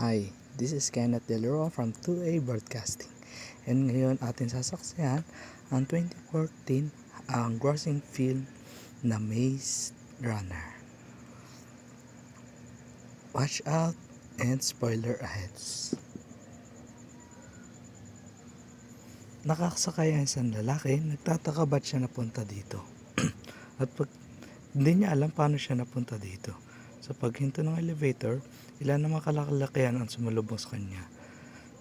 Hi, this is Kenneth De Leroy from 2A Broadcasting. And ngayon atin sasaksihan ang 2014 ang grossing film na Maze Runner. Watch out and spoiler ahead. Nakakasakay ang isang lalaki, nagtataka ba't siya napunta dito. At hindi niya alam paano siya napunta dito. Sa paghinto ng elevator, ilan na mga kalalakihan ang sumalubong sa kanya.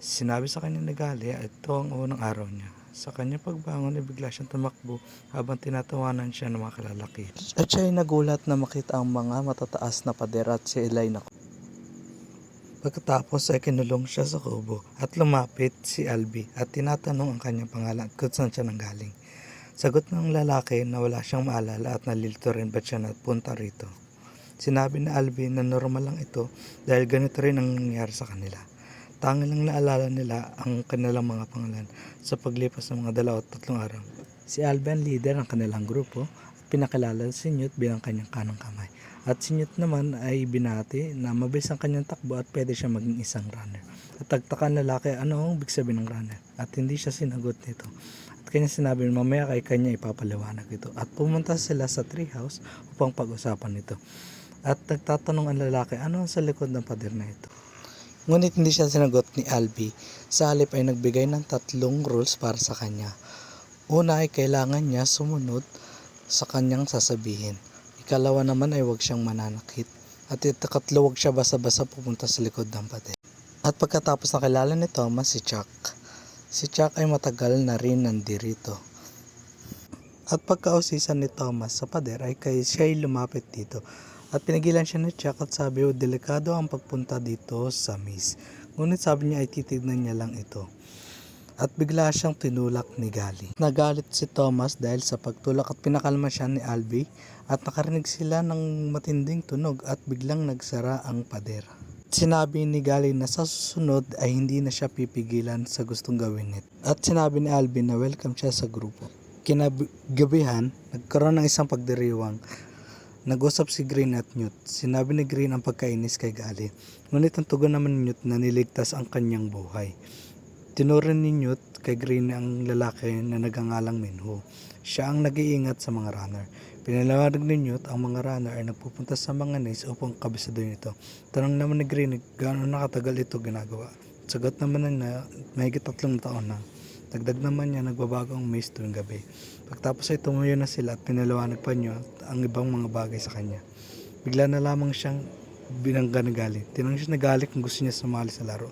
Sinabi sa kanya ni Gali at ito ang unang araw niya. Sa kanya pagbangon ay bigla siyang tumakbo habang tinatawanan siya ng mga kalalaki. At siya ay nagulat na makita ang mga matataas na pader at si Eli na. Pagkatapos ay kinulong siya sa kubo at lumapit si Albi at tinatanong ang kanyang pangalan at kung saan siya nanggaling. Sagot ng lalaki na wala siyang maalala at nalilito rin ba't siya napunta rito. Sinabi ni Albi na normal lang ito dahil ganito rin ang nangyari sa kanila. Tangi lang naalala nila ang kanilang mga pangalan sa paglipas ng mga 2 o 3 araw. Si Albi ang leader ng kanilang grupo at pinakilala si Newt bilang kanyang kanang kamay. At si Newt naman ay binati na mabilis ang kanyang takbo at pwede siya maging isang runner. At tagtaka ng lalaki ano ang ibig sabihin ng runner at hindi siya sinagot nito. At kanya sinabi mamaya kay kanya ipapaliwanag ito. At pumunta sila sa treehouse upang pag-usapan ito. At nagtatanong ang lalaki ano sa likod ng pader na ito. Ngunit hindi siya sinagot ni Albi. Sa halip ay nagbigay ng 3 rules para sa kanya. Una ay kailangan niya sumunod sa kanyang sasabihin. Ikalawa naman ay huwag siyang mananakit. At ikatlo huwag siya basa-basa pupunta sa likod ng pader. At pagkatapos nakilala ni Thomas si Chuck. Si Chuck ay matagal na rin nandirito. At pagkausisan ni Thomas sa pader ay siya ay lumapit dito. At pinigilan siya ni Chuck at sabi delikado ang pagpunta dito sa maze. Ngunit sabi niya ay titignan niya lang ito. At bigla siyang tinulak ni Gali. Nagalit si Thomas dahil sa pagtulak at pinakalma siya ni Albi at nakarinig sila ng matinding tunog at biglang nagsara ang pader. Sinabi ni Gali na sa susunod ay hindi na siya pipigilan sa gustong gawin nito. At sinabi ni Albi na welcome siya sa grupo. Kinagabihan, nagkaroon ng isang pagdiriwang. Nag-usap si Green at Newt. Sinabi ni Green ang pagkainis kay Gali. Ngunit ang tugon naman ni Newt na niligtas ang kanyang buhay. Tinuring ni Newt kay Green ang lalaki na nagangalang Minho. Siya ang nag-iingat sa mga runner. Pinaliwanag ni Newt ang mga runner ay nagpupunta sa mga maze upang kabisaduhin ito. Tanong naman ni Green gaano nakatagal ito ginagawa. Sagot naman na mahigit 3 taon na. Dagdag naman niya nagbabago ang maze tuwing gabi. Pagtapos ay tumuyo na sila at pinaliwanag pa niya ang ibang mga bagay sa kanya. Bigla na lamang siyang binangga ni Gali. Tinanong siya ni Gali kung gusto niya sumali sa laro.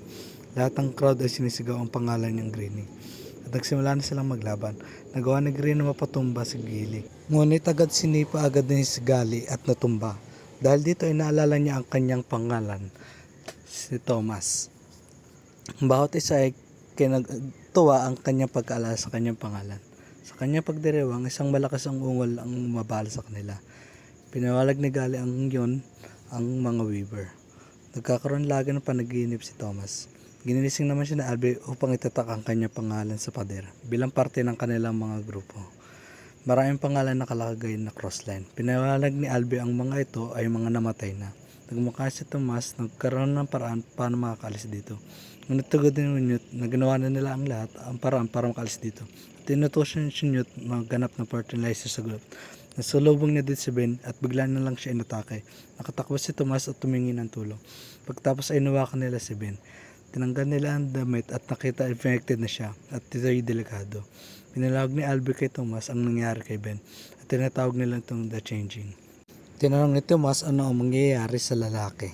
Lahat ng crowd ay sinisigaw ang pangalan niyang Greenie. At nagsimula na silang maglaban. Nagawa ni Greenie na mapatumba si Gili. Ngunit agad sinipa agad ni si Gali at natumba. Dahil dito ay naalala niya ang kanyang pangalan, si Thomas. Bawat isa ay kinagtuwa ang kanyang pagkaalala sa kanyang pangalan. Sa kanyang pagdiriwang, isang malakas ang ungol ang mabala sa kanila. Pinawalag ni Gali ang yun ang mga weaver. Nagkakaroon lagi ng panaginip si Thomas. Gininising naman siya na Albi upang itatak ang kanyang pangalan sa pader bilang parte ng kanilang mga grupo. Maraming pangalan nakalagay na crossline. Pinawalag ni Albi ang mga ito ay mga namatay na. Nagmukha si Thomas nagkaroon ng paraan paano makakalis dito. Ngunit tugod din ni Newt na ginawa na nila ang lahat ang paraan para makalis dito. Tinutusan si Newt magganap ng fertilizer sa group. Nasulubong niya din si Ben at bigla na lang siya inatake. Nakatakbo si Thomas at tumingi ng tulong. Pagtapos ay inawakan nila si Ben. Tinanggal nila ang damit at nakita infected na siya at ito ay delikado. Pinalawag ni Albi kay Thomas ang nangyari kay Ben at tinatawag nila itong The Changing. Tinanong ni Thomas ano ang mangyayari sa lalaki.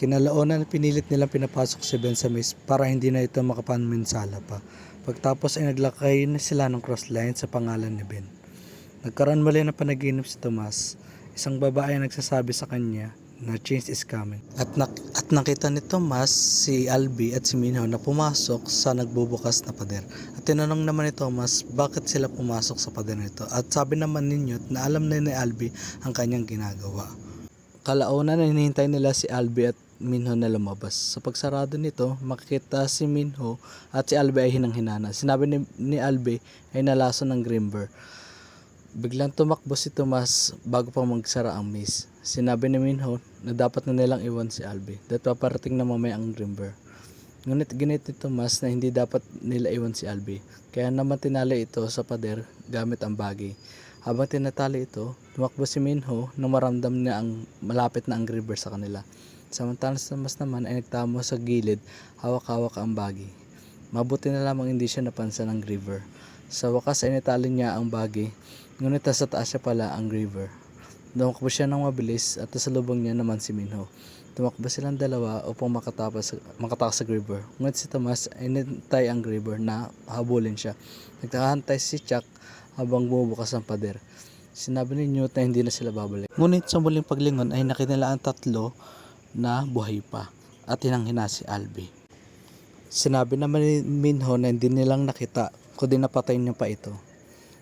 Kinalaunan pinilit nilang pinapasok si Ben sa maze para hindi na ito makapanminsala pa. Pagtapos ay naglakay na sila ng crossline sa pangalan ni Ben. Nagkaroon muli ng panaginip si Thomas. Isang babae ang nagsasabi sa kanya na change is coming. At nakita ni Thomas si Albi at si Minho na pumasok sa nagbubukas na pader. At tinanong naman ni Thomas bakit sila pumasok sa pader nito. At sabi naman ni Newt na alam na ni Albi ang kanyang ginagawa. Kalaunan na hinihintay nila si Albi at Minho na lumabas. Sa pagsarado nito, makikita si Minho at si Albi ay hinang-hinana. Sinabi ni Albi ay nalason ng Grimber. Biglang tumakbo si Thomas bago pa magsara ang maze. Sinabi ni Minho na dapat na nilang iwan si Albi dahil paparating na mamaya ang River. Ngunit ginit ni Tomas na hindi dapat nila iwan si Albi, kaya naman tinali ito sa pader gamit ang bagi. Habang tinatali ito, tumakbo si Minho nang maramdam niya ang malapit na ang River sa kanila. Samantalang si Tomas naman ay nagtamo sa gilid, hawak-hawak ang bagi. Mabuti na lamang hindi siya napansin ng River. Sa wakas ay natali niya ang bagi, ngunit nasa taas siya pala ang River. Tumakbo siya ng mabilis at nasalubong niya naman si Minho. Tumakbo silang dalawa upang makatakas sa River. Ngunit si Tomas ay nintay ang River na habulin siya. Nagkahantay si Chuck habang bumubukas ang pader. Sinabi ni Newt na hindi na sila babalik. Ngunit sa muling paglingon ay nakita nila ang tatlo na buhay pa at hinanghina si Albi. Sinabi naman ni Minho na hindi nilang nakita kundi napatay niya pa ito.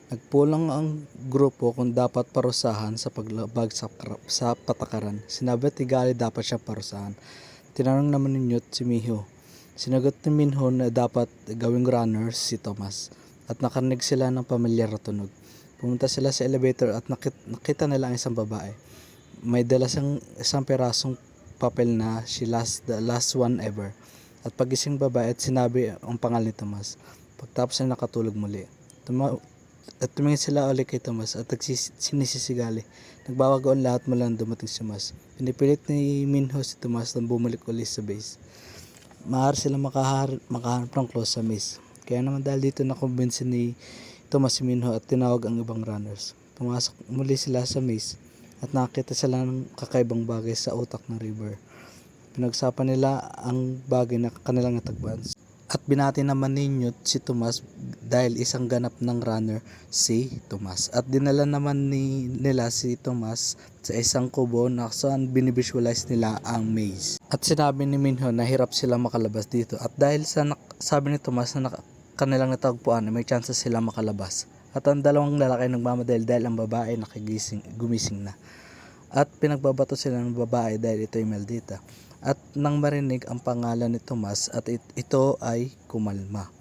Nagpulang ang grupo kung dapat parusahan sa paglabag sa patakaran. Sinabi at Gali dapat siya parusahan. Tinanong naman ni Newt si Minho. Sinagot ni Minho na dapat gawing runner si Tomas. At nakarinig sila ng pamilyar na tunog. Pumunta sila sa elevator at nakita nila ang isang babae. May dala isang perasong papel na the last one ever. At pagising babae at sinabi ang pangalan ni Tomas. Pagtapos ay nakatulog muli. At tumingin sila ulit kay Tomas at sinisisigali. Nagbabago ang lahat mula nang dumating si Tomas. Pinipilit ni Minho si Tomas na bumalik ulit sa base. Maaari sila makahanap ng close sa maze. Kaya naman dahil dito nakumbinsi ni Tomas si Minho at tinawag ang ibang runners. Pumasok muli sila sa maze at nakita sila ng kakaibang bagay sa utak ng River. Pinagsapan nila ang bagay na kanilang natagpuan. At binati naman ni Newt si Tomas dahil isang ganap ng runner si Tomas. At dinala naman nila si Tomas sa isang kubo na saan binivisualize nila ang maze. At sinabi ni Minho na hirap sila makalabas dito. At dahil sabi ni Tomas na kanilang natagpuan may chance sila makalabas. At ang dalawang lalaki nagmamadahil dahil ang babae gumising na. At pinagbabato sila ng babae dahil ito ay maldita. At nang marinig ang pangalan ni Tomas at ito ay kumalma.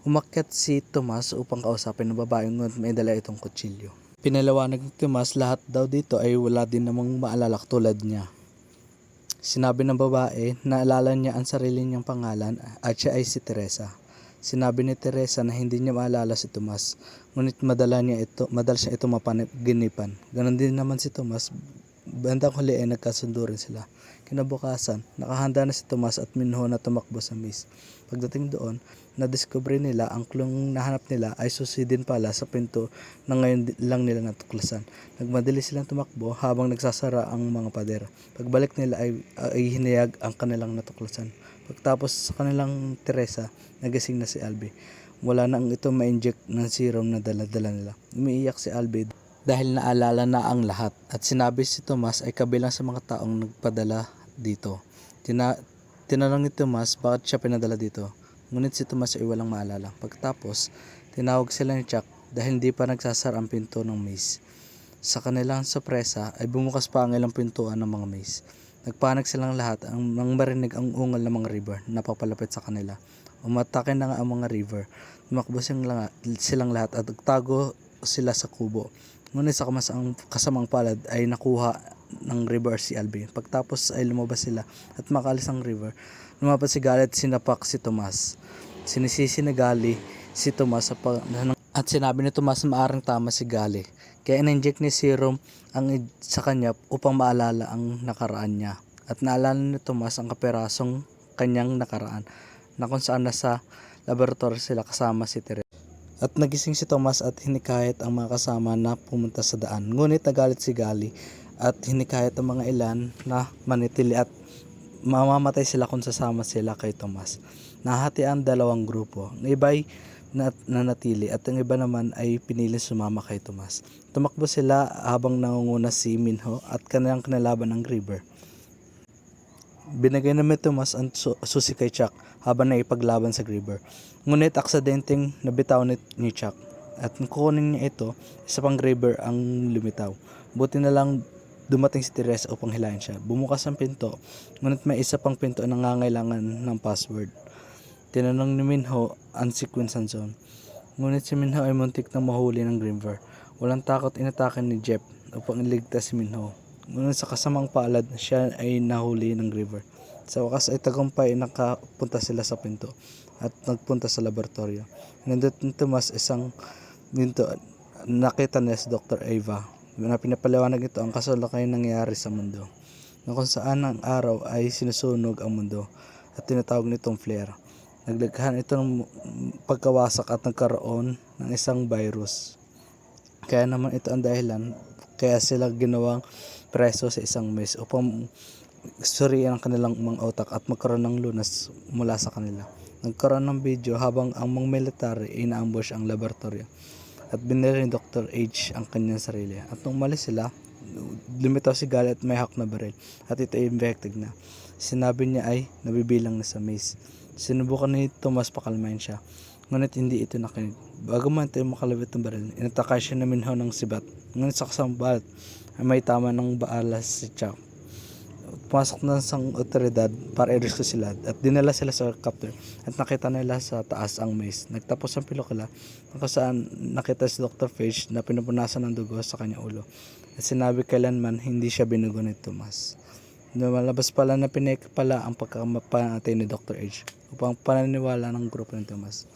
Umakyat si Tomas upang kausapin ng babae ngunit may dala itong kutsilyo. Pinaliwanag ni Tomas lahat daw dito ay wala din namang maalala tulad niya. Sinabi ng babae na alala niya ang sarili niyang pangalan at siya ay si Teresa. Sinabi ni Teresa na hindi niya maalala si Tomas, ngunit madala siya ito mapanagginipan. Ganon din naman si Tomas, bandang huli ay nagkasundo rin sila. Kinabukasan, nakahanda na si Tomas at Minho na tumakbo sa maze. Pagdating doon, nadiskubre nila ang clue nahanap nila ay susi din pala sa pinto na ngayon lang nila natuklasan. Nagmadali silang tumakbo habang nagsasara ang mga pader. Pagbalik nila ay hinayag ang kanilang natuklasan. Pagtapos sa kanilang Teresa, nagising na si Albi. Wala na ang ito ma-inject ng serum na dala-dala nila. Umiiyak si Albi dahil naalala na ang lahat at sinabi si Tomas ay kabilang sa mga taong nagpadala dito. Tinanong ni Tomas bakit siya pinadala dito. Ngunit si Tomas ay walang maalala. Pagtapos, tinawag sila ni Chuck dahil hindi pa nagsasara ang pinto ng maze. Sa kanilang sorpresa ay bumukas pa ang ilang pintuan ng mga maze. Nagpanag silang lahat nang marinig ang ungal ng mga River na papalapit sa kanila. Umatake na nga ang mga River. Tumakbo silang lahat at nagtago sila sa kubo. Ngunit sa kasamang palad ay nakuha ng River si Albi. Pagtapos ay lumabas sila at makalis ang River. Lumabas si Gali at sinapak si Tomas. Sinisisi ni Gali si Tomas at sinabi ni Tomas na maaaring tama si Gali. Kaya in-inject ni serum sa kanya upang maalala ang nakaraan niya. At naalala ni Tomas ang kaperasong kanyang nakaraan na kung saan nasa laboratory sila kasama si Teresa. At nagising si Tomas at hinikayat ang mga kasama na pumunta sa daan. Ngunit nagalit si Gali at hinikayat ang mga ilan na manitili at mamamatay sila kung sasama sila kay Tomas. Nahati ang dalawang grupo. Ang iba ay nanatili at ang iba naman ay pinili sumama kay Tomas. Tumakbo sila habang nangunguna si Minho at kanilang kinalaban ng River. Binigay naman Tomas ang susi kay Chuck habang naipaglaban sa River. Ngunit aksidenteng nabitaw ni Chuck at kukunin niya ito, isa pang River ang lumitaw. Buti na lang dumating si Teresa upang hilahin siya. Bumukas ang pinto, ngunit may isa pang pinto na nangangailangan ng password. Tinanong ni Minho ang sequence zone. Ngunit si Minho ay muntik na mahuli ng River. Walang takot inatake ni Jeff upang iligtas si Minho. Ngunit sa kasamang palad, siya ay nahuli ng River. Sa wakas ay tagumpay nakapunta sila sa pinto at nagpunta sa laboratorio. Nandun ni Tomas isang pinto. Nakita niya si Dr. Eva na pinapaliwanag ito ang kasalukuyang nangyayari sa mundo, na kung saan ang araw ay sinusunog ang mundo at tinatawag nitong flare. Naglighan ito ng pagkawasak at nagkaroon ng isang virus. Kaya naman ito ang dahilan kaya sila ginawang preso sa isang maze upang suriin ang kanilang mga utak at magkaroon ng lunas mula sa kanila. Nagkaroon ng video habang ang mga military ina-ambush ang laboratorio at binili ni Dr. H ang kanyang sarili. At nung umalis sila, lumitaw si Gali at may hawak na baril at ito ay infected na. Sinabi niya ay nabibilang na sa maze. Sinubukan ni Tomas pakalmahin siya, ngunit hindi ito nakinig. Bago man tayo makalabit ng baril, inataka siya na minho ng sibat. Ngunit sa kasambalat ay may tama ng baala si Chuck. Pumasok na sa otoridad para i-rescue sila at dinala sila sa helicopter at nakita nila sa taas ang maze. Nagtapos ang pelikula kung saan nakita si Dr. Page na pinupunasan ng dugo sa kanyang ulo at sinabi kailanman hindi siya binugo ni Tomas. Lumalabas pala na pinake pala ang pagkakamatay ni Dr. H upang pananiwala ng grupo ni Tomas.